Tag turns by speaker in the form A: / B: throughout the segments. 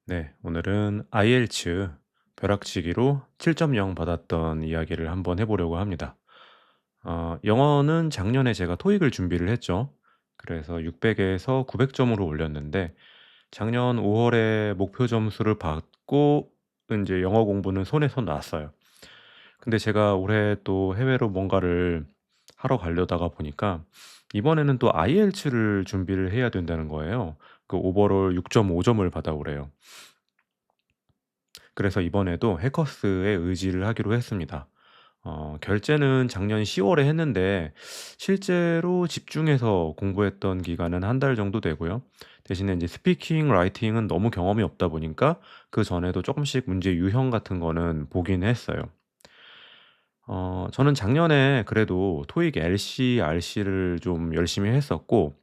A: 네, 오늘은 IELTS 벼락치기로 7.0 받았던 이야기를 한번 해보려고 합니다. 영어는 작년에 제가 토익을 준비를 했죠. 그래서 600에서 900점으로 올렸는데 작년 5월에 목표 점수를 받고 이제 영어 공부는 손에서 놨어요. 근데 제가 올해 또 해외로 뭔가를 하러 가려다가 보니까 이번에는 또 IELTS를 준비를 해야 된다는 거예요. 그 오버롤 6.5점을 받아오래요. 그래서 이번에도 해커스에 의지를 하기로 했습니다. 결제는 작년 10월에 했는데 실제로 집중해서 공부했던 기간은 한 달 정도 되고요. 대신에 이제 스피킹, 라이팅은 너무 경험이 없다 보니까 그전에도 조금씩 문제 유형 같은 거는 보긴 했어요. 저는 작년에 그래도 토익 LC, RC를 좀 열심히 했었고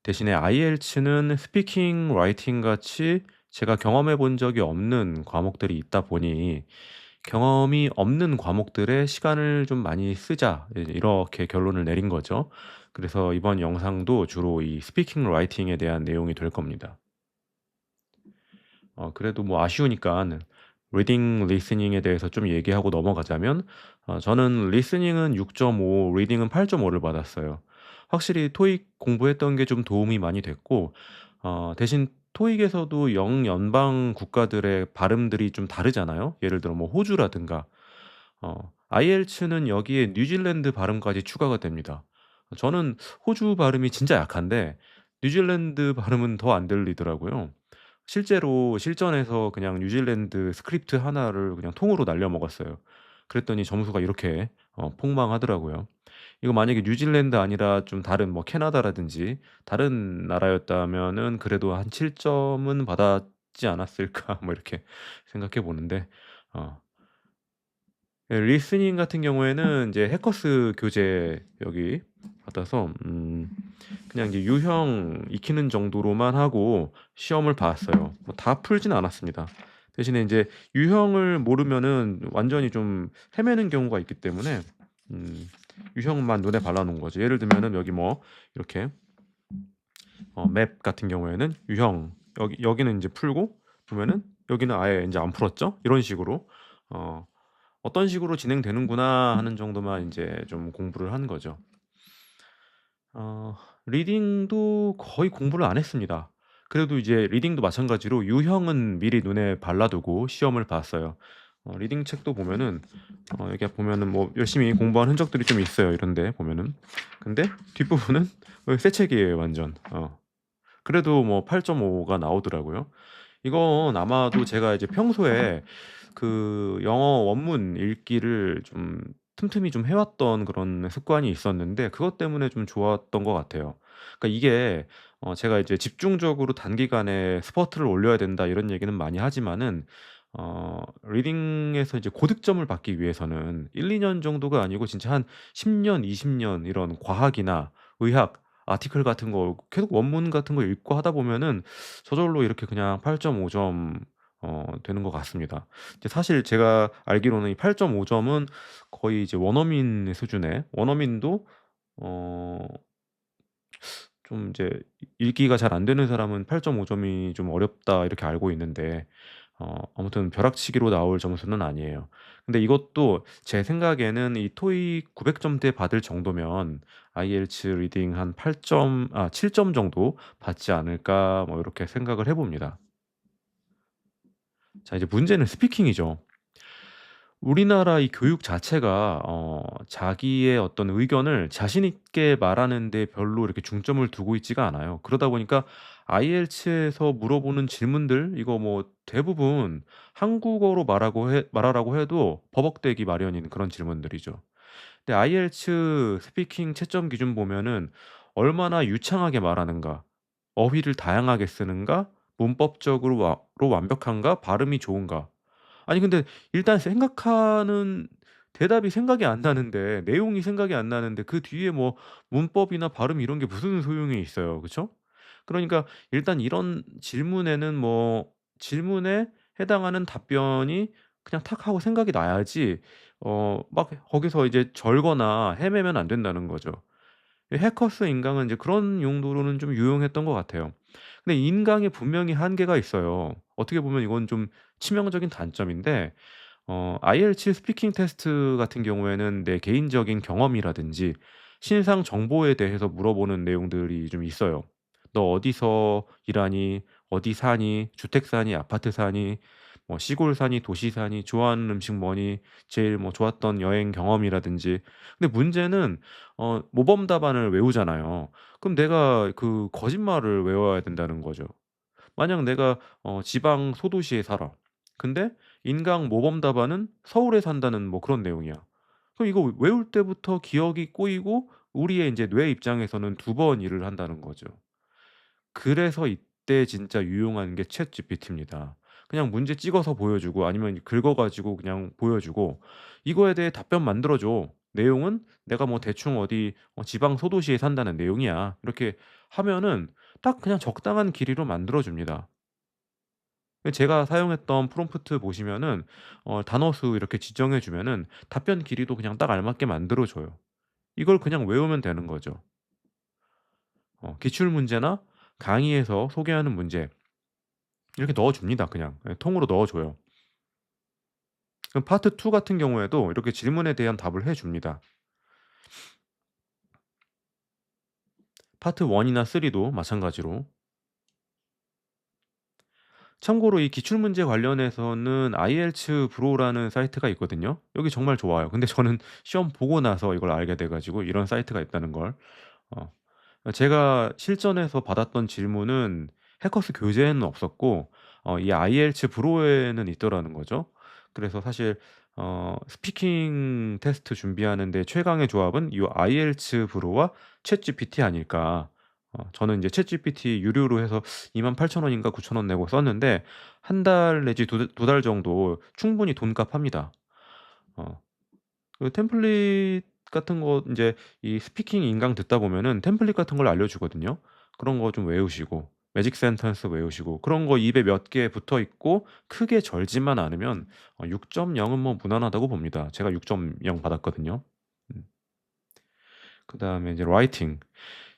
A: 대신에 IELTS는 스피킹, 라이팅 같이 제가 경험해 본 적이 없는 과목들이 있다 보니 '경험이 없는 과목들에 시간을 좀 많이 쓰자.' 이제 이렇게 결론을 내린 거죠. 그래서 이번 영상도 주로 이 스피킹, 라이팅에 대한 내용이 될 겁니다. 그래도 뭐 아쉬우니깐 리딩, 리스닝에 대해서 좀 얘기하고 넘어가자면 저는 리스닝은 6.5, 리딩은 8.5를 받았어요. 확실히 토익 공부했던 게 좀 도움이 많이 됐고 대신 토익에서도 영연방 국가들의 발음들이 좀 다르잖아요. 예를 들어 뭐 호주라든가. IELTS는 여기에 뉴질랜드 발음까지 추가가 됩니다. 저는 호주 발음이 진짜 약한데 뉴질랜드 발음은 더 안 들리더라고요. 실제로 실전에서 그냥 뉴질랜드 스크립트 하나를 그냥 통으로 날려 먹었어요. 그랬더니 점수가 이렇게 폭망하더라고요. 이거 만약에 뉴질랜드 아니라 좀 다른 뭐 캐나다라든지 다른 나라였다면은 그래도 한 7 점은 받았지 않았을까 뭐 이렇게 생각해 보는데 어 예, 리스닝 같은 경우에는 이제 해커스 교재 여기 받아서 그냥 이제 유형 익히는 정도로만 하고 시험을 봤어요. 뭐 다 풀진 않았습니다. 대신에 인제 유형을 모르면은 완전히 좀 헤매는 경우가 있기 때문에 음 유형만 눈에 발라 놓은 거죠. 예를 들면은 여기 뭐 이렇게 맵 같은 경우에는 유형 여기는 인제 풀고 보면은 여기는 아예 인제 안 풀었죠. 이런 식으로 어 '어떤 식으로 진행되는구나.' 하는 정도만 인제 좀 공부를 한 거죠. 어 리딩도 거의 공부를 안 했습니다. 그래도 이제 리딩도 마찬가지로 유형은 미리 눈에 발라 두고 시험을 봤어요. 리딩 책도 보면은 여기 보면은 뭐 열심히 공부한 흔적들이 좀 있어요, 이런 데 보면은. 근데 뒷부분은 새 책이에요, 완전. 그래도 뭐 8.5가 나오더라고요. 이건 아마도 제가 이제 평소에 그 영어 원문 읽기를 좀 틈틈이 좀 해 왔던 그런 습관이 있었는데 그것 때문에 좀 좋았던 것 같아요. 그러니까 이게 제가 이제 집중적으로 단기간에 '스퍼트를 올려야 된다.' 이런 얘기는 많이 하지만은 리딩에서 이제 고득점을 받기 위해서는 1-2년 정도가 아니고 진짜 한 10 년, 20년 이런 과학이나 의학 아티클 같은 거 계속 원문 같은 거 읽고 하다 보면은 저절로 이렇게 그냥 8.5점 되는 것 같습니다. 이제 사실 제가 알기로는 이 8.5 점은 거의 이제 원어민 수준의 원어민도 어 좀 이제 읽기가 잘 안 되는 사람은 8.5 점이 좀 어렵다 이렇게 알고 있는데 아무튼 벼락치기로 나올 점수는 아니에요. 근데 이것도 제 생각에는 이 토익 900 점대 받을 정도면 IELTS 리딩 한 7점 정도 받지 않을까 뭐 이렇게 생각을 해 봅니다. 자 이제 문제는 스피킹이죠. 우리나라 이 교육 자체가 자기의 어떤 의견을 자신 있게 말하는 데 별로 이렇게 중점을 두고 있지가 않아요. 그러다 보니까 IELTS에서 물어보는 질문들 이거 뭐 대부분 한국어로 말하라고 해도 버벅대기 마련인 그런 질문들이죠. 근데 IELTS 스피킹 채점 기준 보면은 얼마나 유창하게 말하는가, 어휘를 다양하게 쓰는가, 문법적으로 완벽한가, 발음이 좋은가. 아니 근데 일단 생각하는 대답이 생각이 안 나는데 내용이 생각이 안 나는데 그 뒤에 뭐 문법이나 발음 이런 게 무슨 소용이 있어요. 그쵸? 그러니까 일단 이런 질문에는 뭐 질문에 해당하는 답변이 그냥 탁 하고 생각이 나야지 막 거기서 이제 절거나 헤매면 안 된다는 거죠. 이 해커스 인강은 이제 그런 용도로는 좀 유용했던 것 같아요. 근데 인강에 분명히 한계가 있어요. 어떻게 보면 이건 좀 치명적인 단점인데 IELTS 스피킹 테스트 같은 경우에는 내 개인적인 경험이라든지 신상 정보에 대해서 물어보는 내용들이 좀 있어요. "너 어디서 일하니? 어디 사니? 주택 사니? 아파트 사니? 뭐 시골 사니? 도시 사니? 좋아하는 음식 뭐니? 제일 뭐 좋았던 여행 경험이라든지." 근데 문제는 모범 답안을 외우잖아요. 그럼 내가 그 거짓말을 외워야 된다는 거죠. 만약 내가 지방 소도시에 살아. 근데 인강 모범 답안은 서울에 산다는 뭐 그런 내용이야. 그럼 이거 외울 때부터 기억이 꼬이고 우리의 인제 뇌 입장에서는 두 번 일을 한다는 거죠. 그래서 이때 진짜 유용한 게 챗GPT입니다. 그냥 문제 찍어서 보여주고 아니면 긁어 가지고 그냥 보여주고 "이거에 대해 답변 만들어 줘. 내용은 내가 뭐 대충 어디 지방 소도시에 산다는 내용이야." 이렇게 하면은 딱 그냥 적당한 길이로 만들어 줍니다. 제가 사용했던 프롬프트 보시면은 단어 수 이렇게 지정해 주면은 답변 길이도 그냥 딱 알맞게 만들어 줘요. 이걸 그냥 외우면 되는 거죠. 기출 문제나 강의에서 소개하는 문제 이렇게 넣어 줍니다 그냥. 예 통으로 넣어 줘요. 그럼 파트 2 같은 경우에도 이렇게 질문에 대한 답을 해 줍니다. 파트 1 이나 3도 마찬가지로. 참고로 이 기출 문제 관련해서는 IELTS 브로라는 사이트가 있거든요. 여기 정말 좋아요. 근데 저는 시험 보고 나서 이걸 알게 돼 가지고 이런 사이트가 있다는 걸. 어 제가 실전에서 받았던 질문은 해커스 교재에는 없었고 이 IELTS 브로에는 있더라는 거죠. 그래서 사실 스피킹 테스트 준비하는 데 최강의 조합은 이 IELTS 브로와 챗GPT 아닐까. 저는 인제 챗GPT 유료로 해서 28,000 원인가 9,000원 내고 썼는데 한 달 내지 두 달 정도 충분히 돈값합니다. 어 그 템플릿 같은 거 인제 이 스피킹 인강 듣다 보면은 템플릿 같은 걸 알려주거든요. 그런 거 좀 외우시고 매직 센텐스 외우시고 그런 거 입에 몇 개 붙어 있고 크게 절지만 않으면 6.0은 뭐 무난하다고 봅니다. 제가 6.0 받았거든요. 음. 그다음에 이제 라이팅.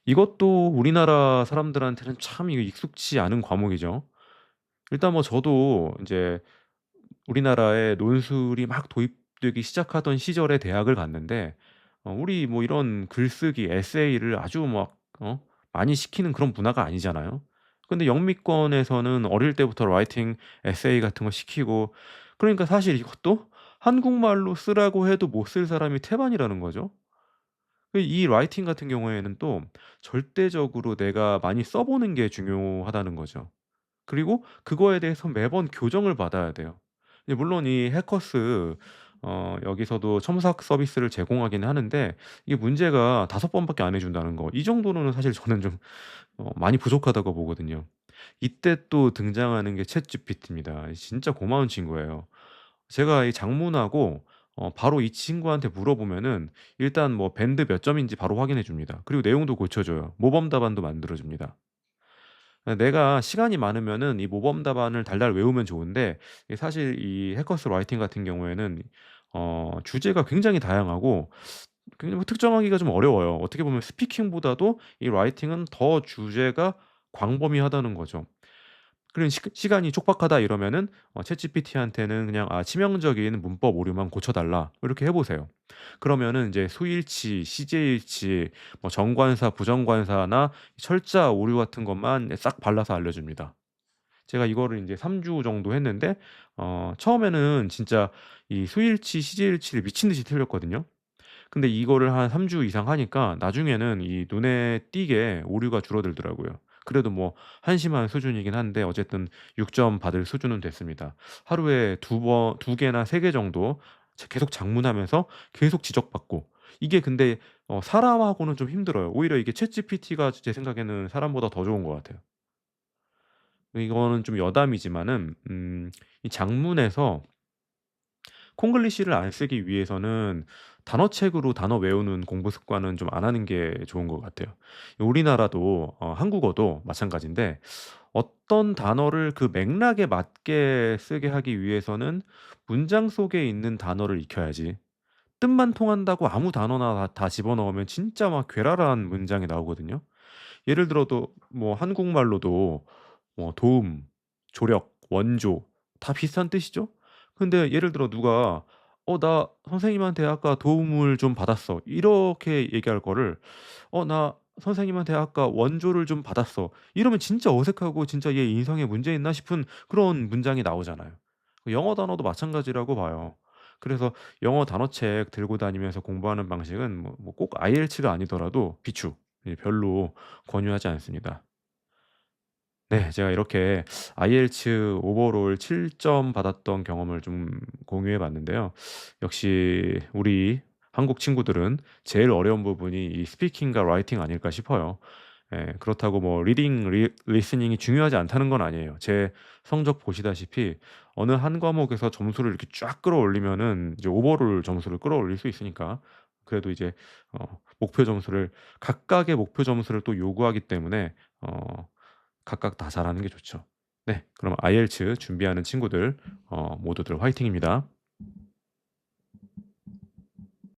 A: 이것도 우리나라 사람들한테는 참 이게 익숙지 않은 과목이죠. 일단 뭐 저도 인제 우리나라에 논술이 막 도입되기 시작하던 시절에 대학을 갔는데 우리 뭐 이런 글쓰기, 에세이를 아주 막 많이 시키는 그런 문화가 아니잖아요. 근데 영미권에서는 어릴 때부터 라이팅, 에세이 같은 거 시키고 그러니까 사실 이것도 한국말로 쓰라고 해도 못 쓸 사람이 태반이라는 거죠. 이 라이팅 같은 경우에는 또 절대적으로 내가 많이 써 보는 게 중요하다는 거죠. 그리고 그거에 대해서 매번 교정을 받아야 돼요. 이제 물론 이 해커스 여기서도 첨삭 서비스를 제공하긴 하는데 이게 문제가 5번밖에 안 해 준다는 거. 이 정도로는 사실 저는 좀 많이 부족하다고 보거든요. 이때 또 등장하는 게 챗GPT입니다. 진짜 고마운 친구예요. 제가 이 장문하고 바로 이 친구한테 물어보면은 일단 뭐 밴드 몇 점인지 바로 확인해 줍니다. 그리고 내용도 고쳐 줘요. 모범 답안도 만들어 줍니다. 내가 시간이 많으면은 이 모범 답안을 달달 외우면 좋은데 이게 사실 이 해커스 라이팅 같은 경우에는 주제가 굉장히 다양하고 굉장히 뭐 특정하기가 좀 어려워요. 어떻게 보면 스피킹보다도 이 라이팅은 더 주제가 광범위하다는 거죠. 그런 시간이 촉박하다 이러면은 챗GPT한테는 그냥 치명적인 문법 오류만 고쳐 달라." 이렇게 해 보세요. 그러면은 인제 수일치, 시제일치, 뭐 정관사, 부정관사나 철자 오류 같은 것만 싹 발라서 알려줍니다. 제가 이거를 인제 3주 정도 했는데 처음에는 진짜 이 수일치, 시제일치를 미친 듯이 틀렸거든요. 근데 이거를 한 3주 이상 하니까 나중에는 이 눈에 띄게 오류가 줄어들더라고요. 그래도 뭐 한심한 수준이긴 한데 어쨌든 6점 받을 수준은 됐습니다. 하루에 2 개나 3개 정도 계속 장문하면서 계속 지적받고 이게 근데 사람하고는 좀 힘들어요. 오히려 이게 챗GPT가 제 생각에는 사람보다 더 좋은 것 같아요. 이거는 좀 여담이지만은 이 장문에서 콩글리시를 안 쓰기 위해서는 단어책으로 단어 외우는 공부 습관은 좀 안 하는 게 좋은 것 같아요. 우리나라도 한국어도 마찬가지인데 어떤 단어를 그 맥락에 맞게 쓰게 하기 위해서는 문장 속에 있는 단어를 익혀야지 뜻만 통한다고 아무 단어나 다 집어넣으면 진짜 막 괴랄한 문장이 나오거든요. 예를 들어도 뭐 한국말로도 뭐 도움, 조력, 원조 다 비슷한 뜻이죠. 근데 예를 들어 누가 나 선생님한테 아까 도움을 좀 받았어." 이렇게 얘기할 거를 나 선생님한테 아까 원조를 좀 받았어." 이러면 진짜 어색하고 '진짜 얘 인성에 문제 있나?' 싶은 그런 문장이 나오잖아요. 영어 단어도 마찬가지라고 봐요. 그래서 영어 단어책 들고 다니면서 공부하는 방식은 꼭 IELTS가 아니더라도 비추 별로 권유하지 않습니다. 네. 제가 이렇게 IELTS 오버롤 7점 받았던 경험을 좀 공유해 봤는데요. 역시 우리 한국 친구들은 제일 어려운 부분이 이 스피킹과 라이팅 아닐까 싶어요. 예. 그렇다고 뭐 리딩 리스닝이 중요하지 않다는 건 아니에요. 제 성적 보시다시피 어느 한 과목에서 점수를 이렇게 쫙 끌어올리면은 이제 오버롤 점수를 끌어올릴 수 있으니까 그래도 이제 목표 점수를 각각의 목표 점수를 또 요구하기 때문에 각각 다 잘하는 게 좋죠. 네. 그럼 IELTS 준비하는 친구들 모두들 화이팅입니다.